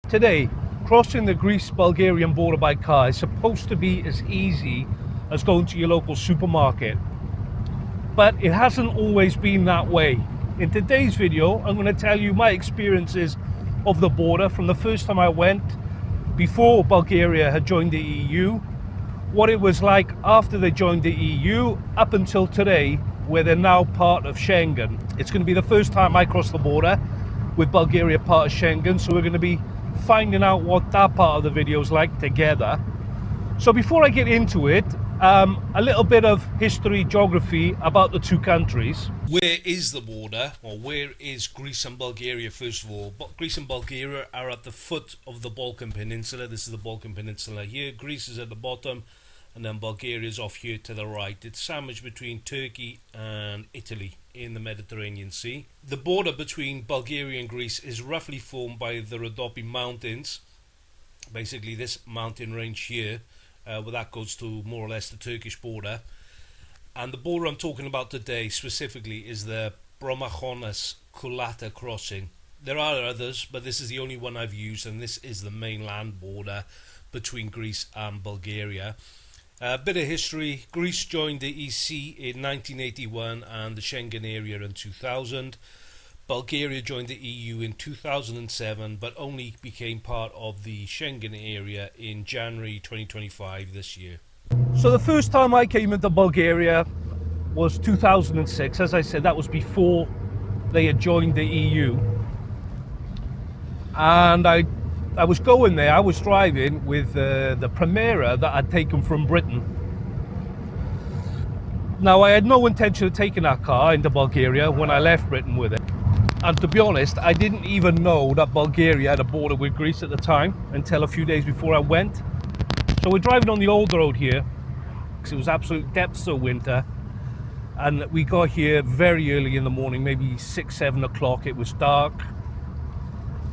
Today, crossing the Greece-Bulgarian border by car is supposed to be as easy as going to your local supermarket. But it hasn't always been that way. In today's video, I'm going to tell you my experiences of the border from the first time I went, before Bulgaria had joined the EU, what it was like after they joined the EU, up until today, where they're now part of Schengen. It's going to be the first time I cross the border with Bulgaria part of Schengen, so we're going to be finding out what that part of the video is like together. So before I get into it, a little bit of history, geography about the two countries. Where is the border, or where is Greece and Bulgaria first of all? Greece and Bulgaria are at the foot of the Balkan Peninsula. This is the Balkan Peninsula here. Greece is at the bottom, and then Bulgaria is off here to the right. It's sandwiched between Turkey and Italy in the Mediterranean Sea. The border between Bulgaria and Greece is roughly formed by the Rhodope Mountains. Basically this mountain range here, where that goes to more or less the Turkish border. And the border I'm talking about today specifically is the Bromachonas Kulata crossing. There are others, but this is the only one I've used, and this is the main land border between Greece and Bulgaria. A bit of history. Greece joined the EC in 1981 and the Schengen area in 2000. Bulgaria joined the EU in 2007, but only became part of the Schengen area in January 2025 this year. So the first time I came into Bulgaria was 2006. As I said, that was before they had joined the EU. And I was going there, I was driving with the Primera that I'd taken from Britain. Now, I had no intention of taking that car into Bulgaria when I left Britain with it. And to be honest, I didn't even know that Bulgaria had a border with Greece at the time until a few days before I went. So we're driving on the old road here, because it was absolute depths of winter. And we got here very early in the morning, maybe 6, 7 o'clock. It was dark.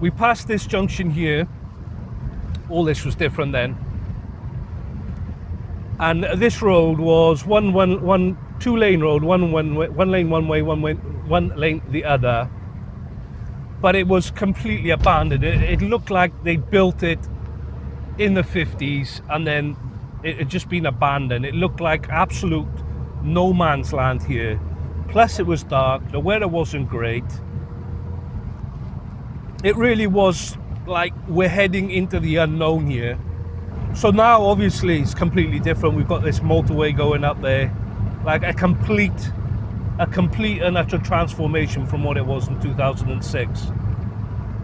We passed this junction here. All this was different then. And this road was two-lane road, one lane one way, one lane the other. But it was completely abandoned. It looked like they built it in the 50s and then it had just been abandoned. It looked like absolute no man's land here. Plus it was dark, the weather wasn't great. It really was like we're heading into the unknown here. So now obviously it's completely different. We've got this motorway going up there, like a complete and utter transformation from what it was in 2006.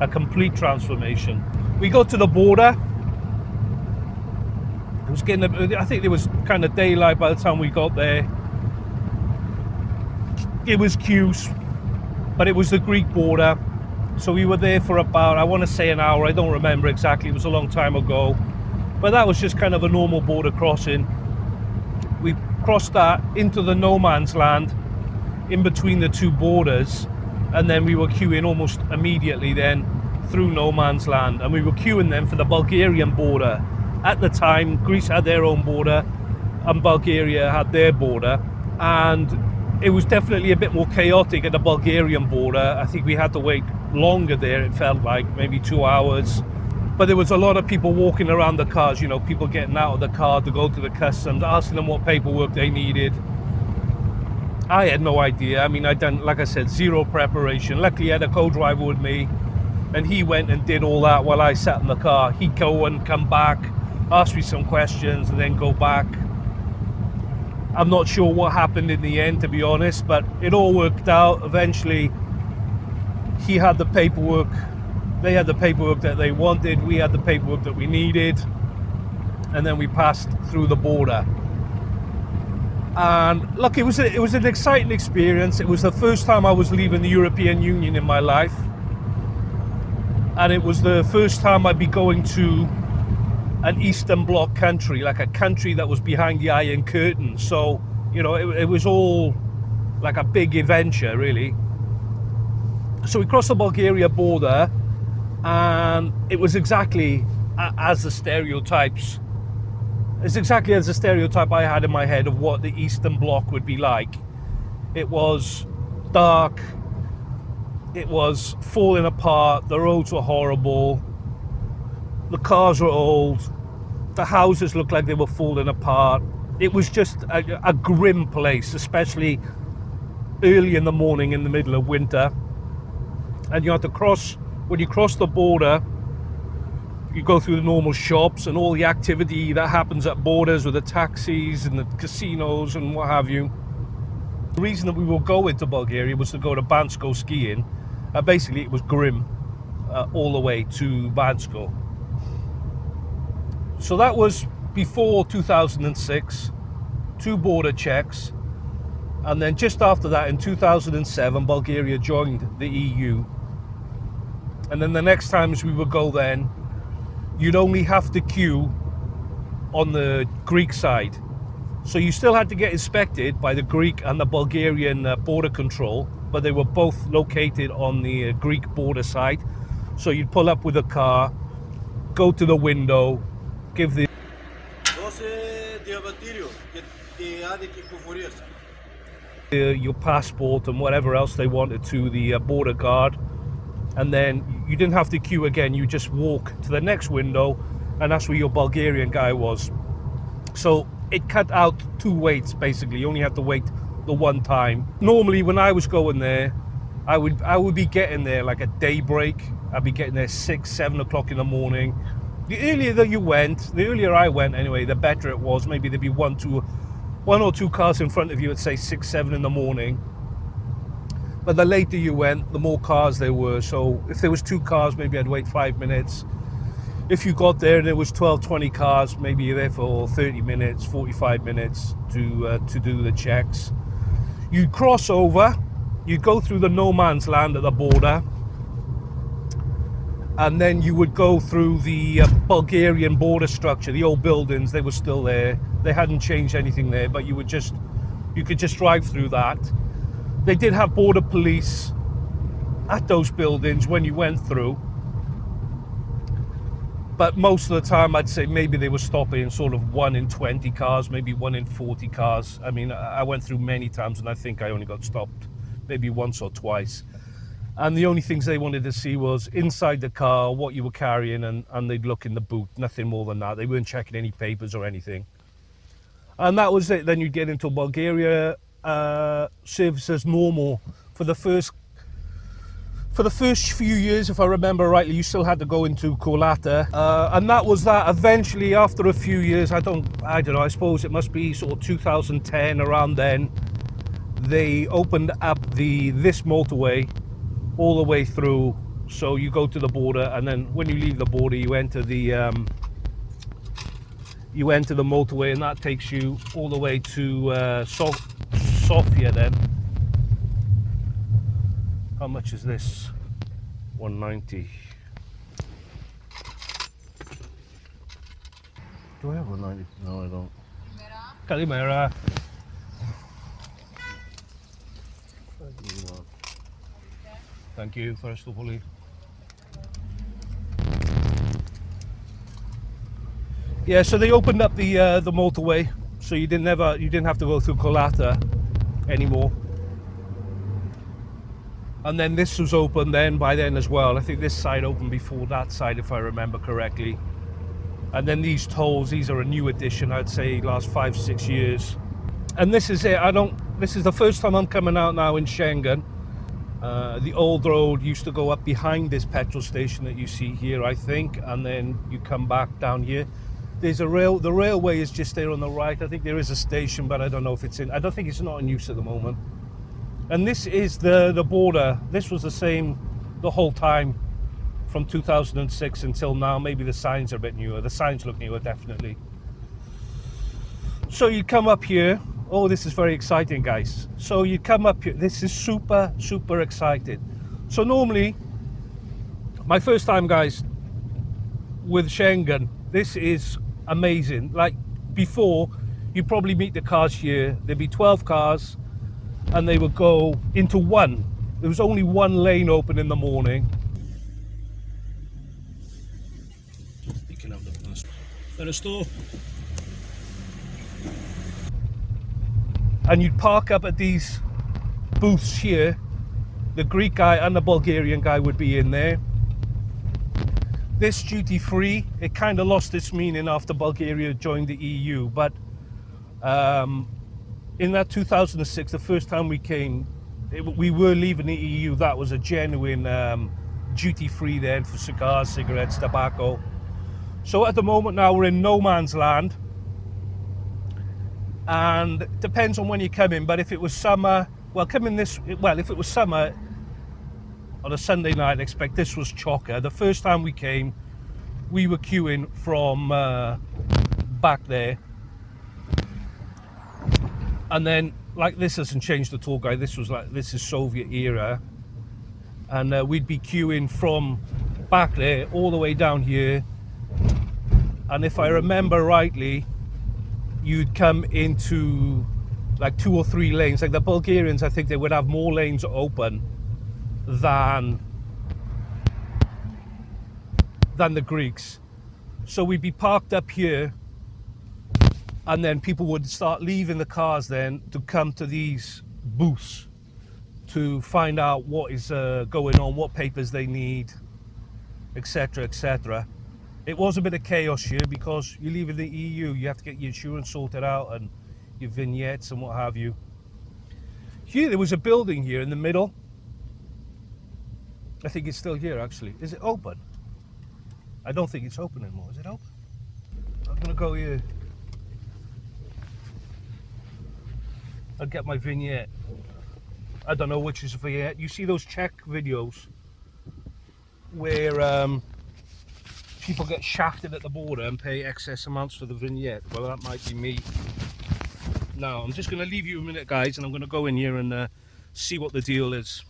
A complete transformation. We got to the border. It was I think it was kind of daylight by the time we got there. It was queues, but it was the Greek border. So we were there for about, I want to say an hour, I don't remember exactly, it was a long time ago. But that was just kind of a normal border crossing. We crossed that into the no man's land in between the two borders, and then we were queuing almost immediately then through no man's land, and we were queuing then for the Bulgarian border. At the time, Greece had their own border and Bulgaria had their border, and it was definitely a bit more chaotic at the Bulgarian border. I think we had to wait longer there, it felt like, maybe 2 hours. But there was a lot of people walking around the cars, you know, people getting out of the car to go to the customs, asking them what paperwork they needed. I had no idea. I mean, I'd done, like I said, zero preparation. Luckily, I had a co-driver with me, and he went and did all that while I sat in the car. He'd go and come back, ask me some questions, and then go back. I'm not sure what happened in the end, to be honest, but it all worked out. Eventually, he had the paperwork. They had the paperwork that they wanted. We had the paperwork that we needed. And then we passed through the border. And look, it was an exciting experience. It was the first time I was leaving the European Union in my life. And it was the first time I'd be going to an Eastern Bloc country, like a country that was behind the Iron Curtain. So, you know, it was all like a big adventure, really. So we crossed the Bulgaria border, and it was exactly as the stereotypes. It's exactly as the stereotype I had in my head of what the Eastern Bloc would be like. It was dark, it was falling apart, the roads were horrible, The cars were old. The houses looked like they were falling apart. It was just a grim place, especially early in the morning in the middle of winter. And you had to cross, when you cross the border, you go through the normal shops and all the activity that happens at borders with the taxis and the casinos and what have you. The reason that we were going to Bulgaria was to go to Bansko skiing. Basically, it was grim all the way to Bansko. So that was before 2006, 2 border checks. And then just after that, in 2007, Bulgaria joined the EU. And then the next times we would go then, you'd only have to queue on the Greek side. So you still had to get inspected by the Greek and the Bulgarian border control, but they were both located on the Greek border side. So you'd pull up with a car, go to the window, give your passport and whatever else they wanted to the border guard, and then you didn't have to queue again. You just walk to the next window, and that's where your Bulgarian guy was. So it cut out 2 waits basically. You only had to wait the one time. Normally when I was going there, I would be getting there like at daybreak. I'd be getting there 6, 7 o'clock in the morning. The earlier that you went, the earlier I went anyway, the better it was. Maybe there'd be one or two cars in front of you at say 6, 7 in the morning. But the later you went, the more cars there were. So if there was 2 cars, maybe I'd wait 5 minutes. If you got there and there was 12, 20 cars, maybe you're there for 30 minutes, 45 minutes to do the checks. You'd cross over, you'd go through the no man's land at the border, and then you would go through the Bulgarian border structure, the old buildings. They were still there. They hadn't changed anything there, but you could just drive through that. They did have border police at those buildings when you went through, but most of the time I'd say maybe they were stopping sort of 1 in 20 cars, maybe 1 in 40 cars. I mean, I went through many times and I think I only got stopped maybe once or twice. And the only things they wanted to see was inside the car, what you were carrying, and they'd look in the boot, nothing more than that. They weren't checking any papers or anything. And that was it. Then you'd get into Bulgaria, service as normal. For the first few years, if I remember rightly, you still had to go into Kulata. And that was that. Eventually, after a few years, I don't know, I suppose it must be sort of 2010, around then, they opened up this motorway all the way through. So you go to the border, and then when you leave the border, you enter the motorway, and that takes you all the way to Sofia. Then how much is this? 190. Do I have 190? No, I don't. Kalimera. Thank you, first of all. Yeah, so they opened up the motorway, so you didn't have to go through Kulata anymore. And then this was open by then as well. I think this side opened before that side, if I remember correctly. And then these tolls, these are a new addition, I'd say last 5-6 years. And this is it. This is the first time I'm coming out now in Schengen. The old road used to go up behind this petrol station that you see here, I think, and then you come back down here. There's the railway is just there on the right. I think there is a station, but I don't know if it's in. I don't think it's not in use at the moment. And this is the border. This was the same the whole time from 2006 until now. Maybe the signs are a bit newer. The signs look newer, definitely. So you come up here. Oh, this is very exciting, guys. So you come up here. This is super, super exciting. So normally, my first time, guys, with Schengen, this is amazing. Like before, you probably meet the cars here. There'd be 12 cars, and they would go into one. There was only one lane open in the morning. You can have the first door. And you'd park up at these booths here. The Greek guy and the Bulgarian guy would be in there. this duty free, it kind of lost its meaning after Bulgaria joined the EU. But in that 2006, the first time we came, we were leaving the EU. That was a genuine duty free then for cigars, cigarettes, tobacco. So at the moment now we're in no man's land, and it depends on when you come in. But if it was summer, if it was summer on a Sunday night, I expect this was chocker. The first time we came, we were queuing from back there, and then like this hasn't changed at all, guys. This is Soviet era, and we'd be queuing from back there all the way down here. And if I remember rightly, you'd come into like 2 or 3 lanes. Like the Bulgarians, I think they would have more lanes open than the Greeks. So we'd be parked up here, and then people would start leaving the cars then to come to these booths to find out what is going on, what papers they need, etc., etc. It was a bit of chaos here because you're leaving the EU, you have to get your insurance sorted out and your vignettes and what have you. Here there was a building here in the middle. I think it's still here actually. Is it open? I don't think it's open anymore. Is it open? I'm gonna go here. I'll get my vignette. I don't know which is a vignette. You see those Czech videos where people get shafted at the border and pay excess amounts for the vignette? Well, that might be me. Now, I'm just going to leave you a minute, guys, and I'm going to go in here and see what the deal is.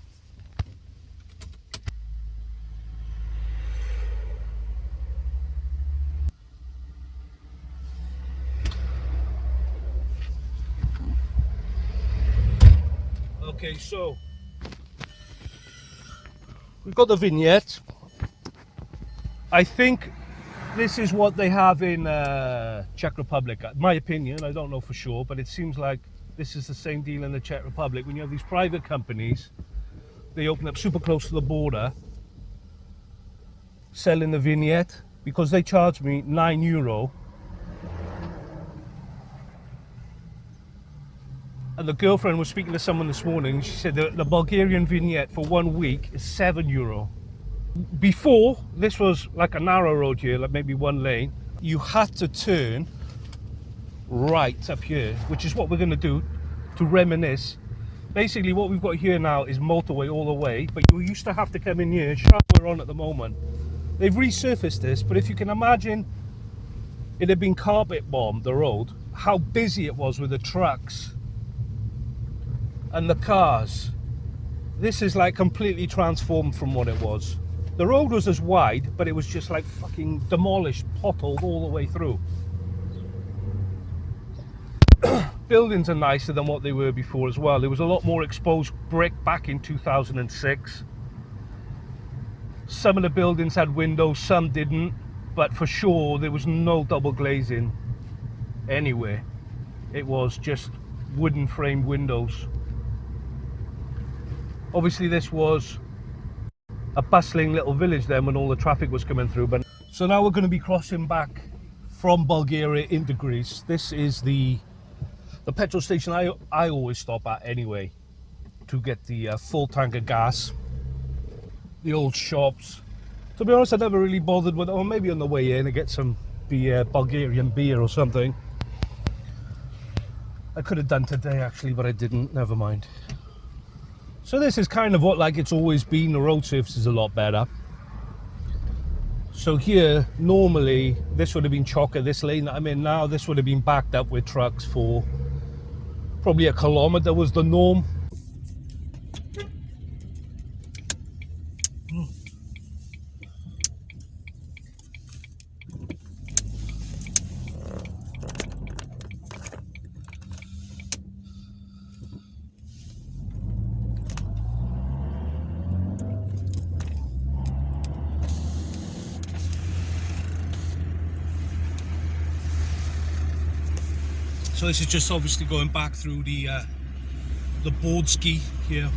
Okay, so we've got the vignette. I think this is what they have in Czech Republic. My opinion, I don't know for sure, but it seems like this is the same deal in the Czech Republic. When you have these private companies, they open up super close to the border, selling the vignette, because they charge me €9. And the girlfriend was speaking to someone this morning. She said the Bulgarian vignette for 1 week is €7. Before, this was like a narrow road here, like maybe 1 lane. You had to turn right up here, which is what we're going to do to reminisce. Basically, what we've got here now is motorway all the way, but you used to have to come in here, sharp we're on at the moment. They've resurfaced this, but if you can imagine it had been carpet bombed, the road, how busy it was with the trucks and the cars. This is like completely transformed from what it was. The road was as wide, but it was just like fucking demolished, potholed all the way through. Buildings are nicer than what they were before as well. There was a lot more exposed brick back in 2006. Some of the buildings had windows, some didn't, but for sure there was no double glazing anywhere. It was just wooden framed windows. Obviously this was a bustling little village then when all the traffic was coming through. But so now we're going to be crossing back from Bulgaria into Greece. This is the petrol station I always stop at anyway to get the full tank of gas. The old shops. To be honest, I never really bothered with it. Or maybe on the way in to get some Bulgarian beer or something. I could have done today actually, but I didn't. Never mind. So this is kind of what like it's always been. The road surface is a lot better. So here, normally, this would have been chocker. This lane that I'm in now, this would have been backed up with trucks for probably 1 kilometer was the norm. So this is just obviously going back through the board ski here.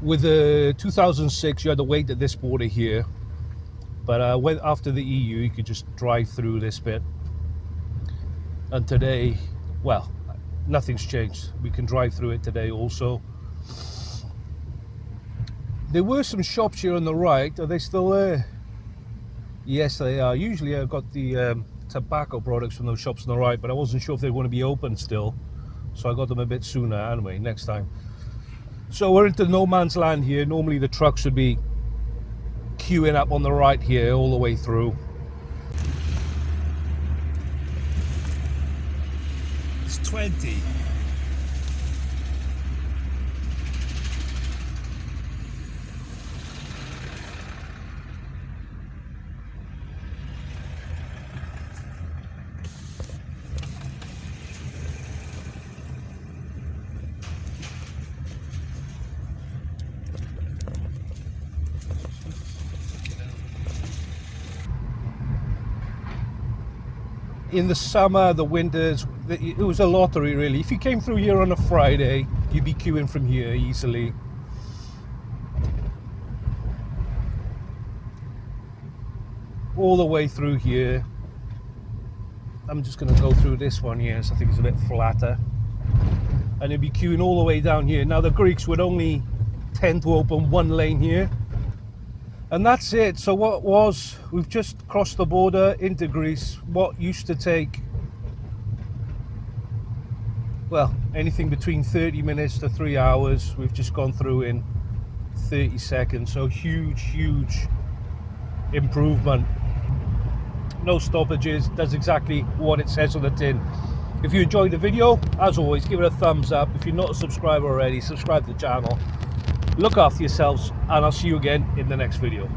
With the 2006, you had to wait at this border here, but after the EU, you could just drive through this bit. And today, well, nothing's changed. We can drive through it today also. There were some shops here on the right. Are they still there? Yes, they are. Usually I've got the tobacco products from those shops on the right, but I wasn't sure if they want to be open still, so I got them a bit sooner. Anyway, next time. So we're into no man's land here. Normally the trucks would be queuing up on the right here all the way through. It's 20. In the summer, the winters, it was a lottery really. If you came through here on a Friday, you'd be queuing from here easily. All the way through here. I'm just going to go through this one here, so I think it's a bit flatter. And you'd be queuing all the way down here. Now the Greeks would only tend to open one lane here. And that's it. So we've just crossed the border into Greece. What used to take, well, anything between 30 minutes to 3 hours, we've just gone through in 30 seconds. So huge improvement. No stoppages, does exactly what it says on the tin. If you enjoyed the video, as always, give it a thumbs up. If you're not a subscriber already, subscribe to the channel. Look after yourselves, and I'll see you again in the next video.